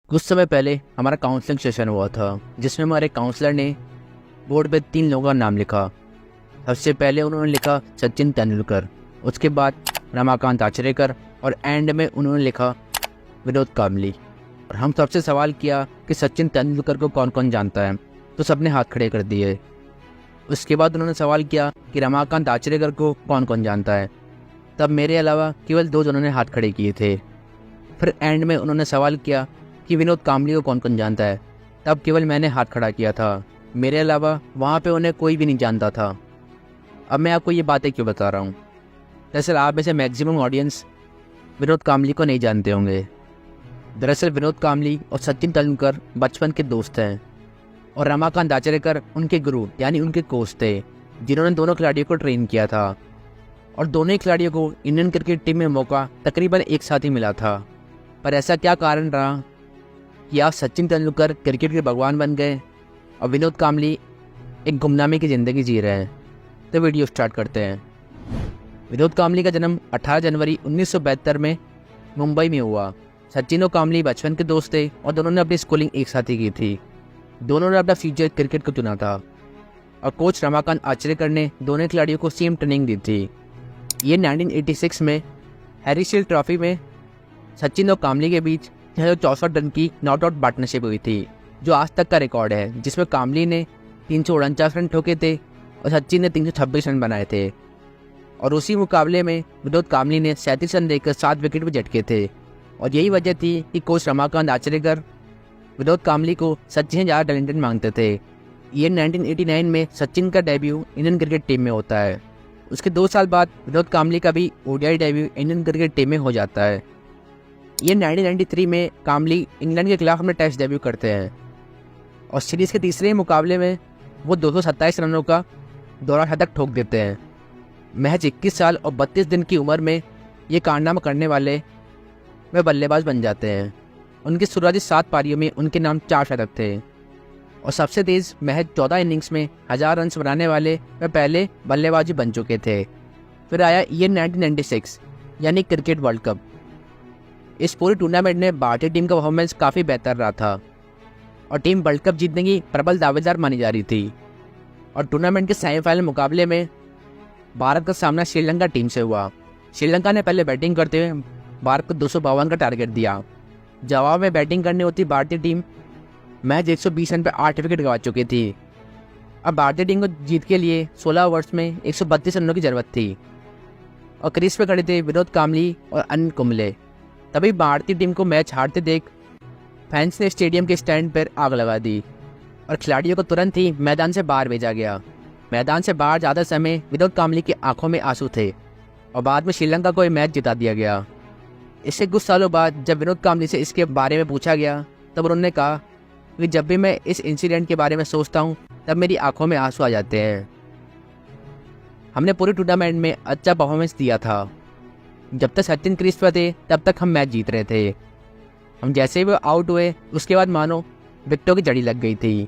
कुछ समय पहले हमारा काउंसलिंग सेशन हुआ था जिसमें हमारे काउंसलर ने बोर्ड पे 3 लोगों का नाम लिखा। सबसे पहले उन्होंने लिखा सचिन तेंदुलकर, उसके बाद रमाकांत आचरेकर और एंड में उन्होंने लिखा विनोद कांबली। और हम सबसे सवाल किया कि सचिन तेंदुलकर को कौन कौन जानता है, तो सबने हाथ खड़े कर दिए। उसके बाद उन्होंने सवाल किया कि रमाकांत आचरेकर को कौन कौन जानता है, तब मेरे अलावा केवल 2 जनों ने हाथ खड़े किए थे। फिर एंड में उन्होंने सवाल किया कि विनोद कांबली को कौन कौन जानता है, तब केवल मैंने हाथ खड़ा किया था। मेरे अलावा वहाँ पे उन्हें कोई भी नहीं जानता था। अब मैं आपको ये बातें क्यों बता रहा हूँ? दरअसल आप में से मैक्सिमम ऑडियंस विनोद कांबली को नहीं जानते होंगे। दरअसल विनोद कांबली और सचिन तेंदुलकर बचपन के दोस्त हैं और रमाकांत आचरेकर उनके गुरु यानी उनके कोच थे, जिन्होंने दोनों खिलाड़ियों को ट्रेन किया था। और दोनों ही खिलाड़ियों को इंडियन क्रिकेट टीम में मौका तकरीबन एक साथ ही मिला था। पर ऐसा क्या कारण रहा कि आज सचिन तेंदुलकर क्रिकेट के भगवान बन गए और विनोद कांबली एक गुमनामी की ज़िंदगी जी रहे हैं? तो वीडियो स्टार्ट करते हैं। विनोद कांबली का जन्म 18 जनवरी 1972 में मुंबई में हुआ। सचिन और कांबली बचपन के दोस्त थे और दोनों ने अपनी स्कूलिंग एक साथ ही की थी। दोनों ने अपना फ्यूचर क्रिकेट को चुना था और कोच रमाकांत आचरेकर ने दोनों खिलाड़ियों को सेम ट्रेनिंग दी थी। ये 1986 में हैरी शील्ड ट्रॉफी में सचिन और कांबली के बीच 664 रन की नॉट आउट पार्टनरशिप हुई थी, जो आज तक का रिकॉर्ड है, जिसमें कांबली ने 349 रन ठोके थे और सचिन ने 326 रन बनाए थे। और उसी मुकाबले में विनोद कांबली ने 37 रन देकर 7 विकेट भी झटके थे। और यही वजह थी कि कोच रमाकांत आचरेकर विनोद कांबली को सचिन से ज़्यादा टैलेंटेड मांगते थे। ये 1989 में सचिन का डेब्यू इंडियन क्रिकेट टीम में होता है। उसके 2 साल बाद विनोद कांबली का भी ODI debut Indian cricket team में हो जाता है। ये 1993 में कांबली इंग्लैंड के खिलाफ अपने टेस्ट डेब्यू करते हैं और सीरीज़ के तीसरे मुकाबले में वो 227 रनों का दोहरा शतक ठोक देते हैं। महज 21 साल और 32 दिन की उम्र में ये कारनामा करने वाले वे बल्लेबाज बन जाते हैं। उनकी शुरुआती 7 पारियों में उनके नाम 4 शतक थे और सबसे तेज़ महज 14 इनिंग्स में 1000 रन बनाने वाले वे पहले बल्लेबाज बन चुके थे। फिर आया ईयर 1996 यानी क्रिकेट वर्ल्ड कप। इस पूरे टूर्नामेंट में भारतीय टीम का परफॉर्मेंस काफ़ी बेहतर रहा था और टीम वर्ल्ड कप जीतने की प्रबल दावेदार मानी जा रही थी। और टूर्नामेंट के सेमीफाइनल मुकाबले में भारत का सामना श्रीलंका टीम से हुआ। श्रीलंका ने पहले बैटिंग करते हुए भारत को 252 का टारगेट दिया। जवाब में बैटिंग करने होती भारतीय टीम मैच 120 रन पर 8 विकेट गंवा चुकी थी। अब भारतीय टीम को जीत के लिए 16 ओवर्स में 132 रनों की जरूरत थी और क्रीज पे खड़े थे विनोद कांबली और अनिल कुंबले। तभी भारतीय टीम को मैच हारते देख फैंस ने स्टेडियम के स्टैंड पर आग लगा दी और खिलाड़ियों को तुरंत ही मैदान से बाहर भेजा गया। मैदान से बाहर ज़्यादा समय विनोद कांबली की आंखों में आंसू थे और बाद में श्रीलंका को यह मैच जिता दिया गया। इससे कुछ सालों बाद जब विनोद कांबली से इसके बारे में पूछा गया, तब उन्होंने कहा कि जब भी मैं इस इंसिडेंट के बारे में सोचता हूँ तब मेरी आंखों में आंसू आ जाते हैं। हमने पूरे टूर्नामेंट में अच्छा परफॉर्मेंस दिया था। जब तक सचिन क्रीज पर थे तब तक हम मैच जीत रहे थे। हम जैसे ही वो आउट हुए उसके बाद मानो विकेटों की जड़ी लग गई थी।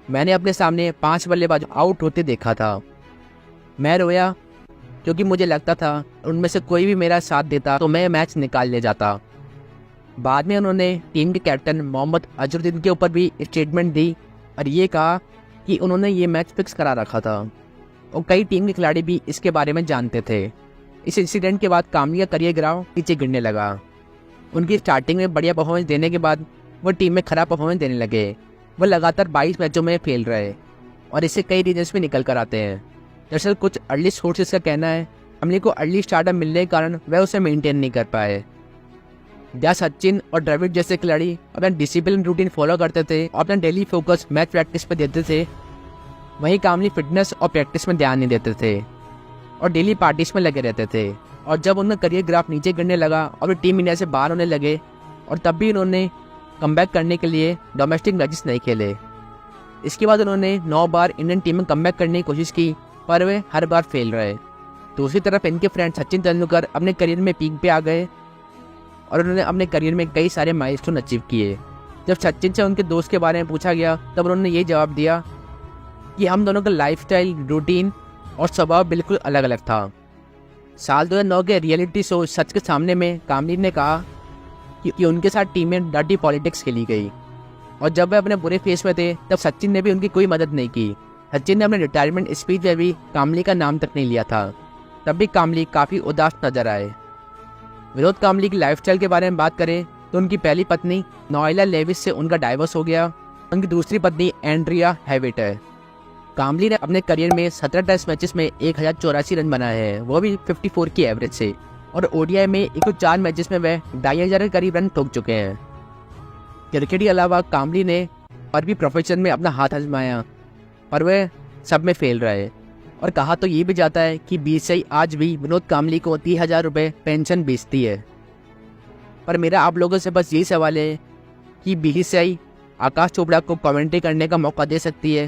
मैंने अपने सामने 5 बल्लेबाज आउट होते देखा था। मैं रोया क्योंकि मुझे लगता था उनमें से कोई भी मेरा साथ देता तो मैं मैच निकाल ले जाता। बाद में उन्होंने टीम के कैप्टन मोहम्मद अजहरुद्दीन के ऊपर भी स्टेटमेंट दी और ये कहा कि उन्होंने ये मैच फिक्स करा रखा था और कई टीम के खिलाड़ी भी इसके बारे में जानते थे। इस इंसिडेंट के बाद कांबली का करियर ग्राफ नीचे गिरने लगा। उनकी स्टार्टिंग में बढ़िया परफॉर्मेंस देने के बाद वो टीम में खराब परफॉर्मेंस देने लगे। वो लगातार 22 मैचों में फेल रहे और इससे कई रीजन्स भी निकल कर आते हैं। दरअसल कुछ अर्ली सोर्सेज का कहना है कांबली को अर्ली स्टार्टअप मिलने के कारण वह उसे मेंटेन नहीं कर पाए। जहाँ सचिन और द्रविड़ जैसे खिलाड़ी अपना डिसिप्लिन रूटीन फॉलो करते थे और अपना डेली फोकस मैच प्रैक्टिस पर देते थे, वहीं कांबली फिटनेस और प्रैक्टिस में ध्यान नहीं देते थे और डेली पार्टीज में लगे रहते थे। और जब उनका करियर ग्राफ नीचे गिरने लगा और वे टीम इंडिया से बाहर होने लगे और तब भी उन्होंने कमबैक करने के लिए डोमेस्टिक मैचेस नहीं खेले। इसके बाद उन्होंने 9 बार इंडियन टीम में कमबैक करने की कोशिश की, पर वे हर बार फेल रहे। दूसरी तरफ इनके फ्रेंड सचिन तेंदुलकर अपने करियर में पीक पे आ गए और उन्होंने अपने करियर में कई सारे माइलस्टोन अचीव किए। जब सचिन से उनके दोस्त के बारे में पूछा गया तब उन्होंने ये जवाब दिया कि हम दोनों का लाइफस्टाइल, रूटीन और स्वभाव बिल्कुल अलग अलग था। साल 2009 के रियलिटी शो सच के सामने में कांबली ने कहा कि उनके साथ टीम में डर्टी पॉलिटिक्स खेली गई, और जब वे अपने बुरे फेस में थे तब सचिन ने भी उनकी कोई मदद नहीं की। सचिन ने अपने रिटायरमेंट स्पीच में भी कामली का नाम तक नहीं लिया था। तब भी कामली काफ़ी उदास नजर आए। विनोद कामली की लाइफस्टाइल के बारे में बात करें तो उनकी पहली पत्नी नोएला लेविस से उनका डाइवोर्स हो गया। उनकी दूसरी पत्नी एंड्रिया हैविट है। कामली ने अपने करियर में 17 टेस्ट मैचेस में 1084 रन बनाए हैं, वो भी 54 की एवरेज से, और ओडीआई में 104 मैचेस में वह 2500 के करीब रन ठोक चुके हैं। क्रिकेट के अलावा कामली ने और भी प्रोफेशन में अपना हाथ आजमाया, पर वह सब में फेल रहे, और कहा तो ये भी जाता है कि बीसीसीआई आज भी विनोद कामली को 30,000 रुपये पेंशन बेचती है। पर मेरा आप लोगों से बस यही सवाल है कि बीसीसीआई आकाश चोपड़ा को कमेंट्री करने का मौका दे सकती है,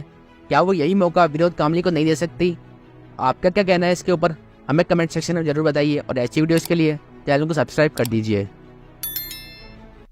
क्या वो यही मौका विनोद कामली को नहीं दे सकती? आपका क्या कहना है इसके ऊपर? हमें कमेंट सेक्शन में ज़रूर बताइए, और ऐसी वीडियोज़ के लिए चैनल को सब्सक्राइब कर दीजिए।